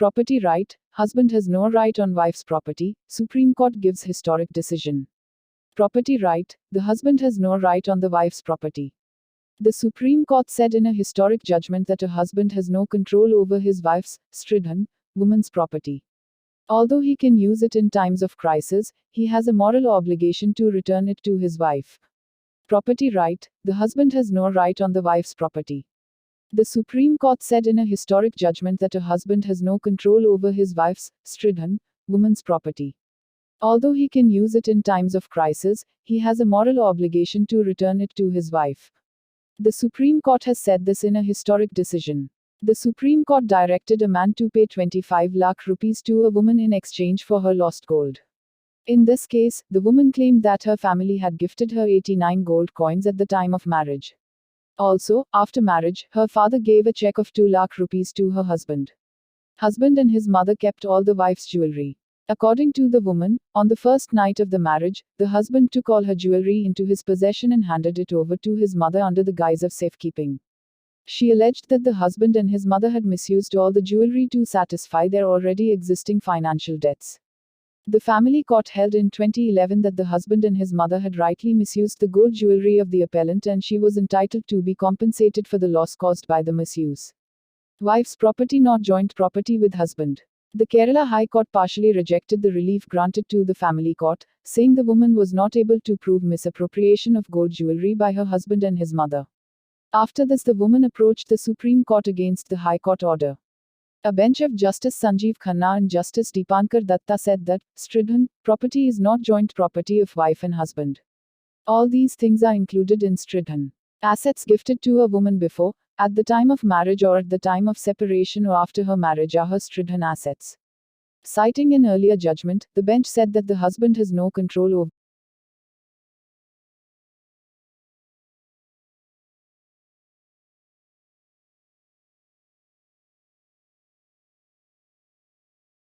Property right. Husband has no right on wife's property. Supreme Court gives historic decision. Property right. The husband has no right on the wife's property. The Supreme Court said in a historic judgment that a husband has no control over his wife's, Stridhan, woman's property. Although he can use it in times of crisis, he has a moral obligation to return it to his wife. Property right. The husband has no right on the wife's property. The Supreme Court said in a historic judgment that a husband has no control over his wife's, Stridhan, woman's property. Although he can use it in times of crisis, he has a moral obligation to return it to his wife. The Supreme Court has said this in a historic decision. The Supreme Court directed a man to pay 25 lakh rupees to a woman in exchange for her lost gold. In this case, the woman claimed that her family had gifted her 89 gold coins at the time of marriage. Also, after marriage, her father gave a check of 2 lakh rupees to her husband. Husband and his mother kept all the wife's jewelry. According to the woman, on the first night of the marriage, the husband took all her jewelry into his possession and handed it over to his mother under the guise of safekeeping. She alleged that the husband and his mother had misused all the jewelry to satisfy their already existing financial debts. The family court held in 2011 that the husband and his mother had rightly misused the gold jewelry of the appellant and she was entitled to be compensated for the loss caused by the misuse. Wife's property not joint property with husband. The Kerala High Court partially rejected the relief granted to the family court, saying the woman was not able to prove misappropriation of gold jewelry by her husband and his mother. After this, the woman approached the Supreme Court against the High Court order. A bench of Justice Sanjeev Khanna and Justice Deepankar Datta said that, Stridhan, property is not joint property of wife and husband. All these things are included in Stridhan. Assets gifted to a woman before, at the time of marriage or at the time of separation or after her marriage are her Stridhan assets. Citing an earlier judgment, the bench said that the husband has no control over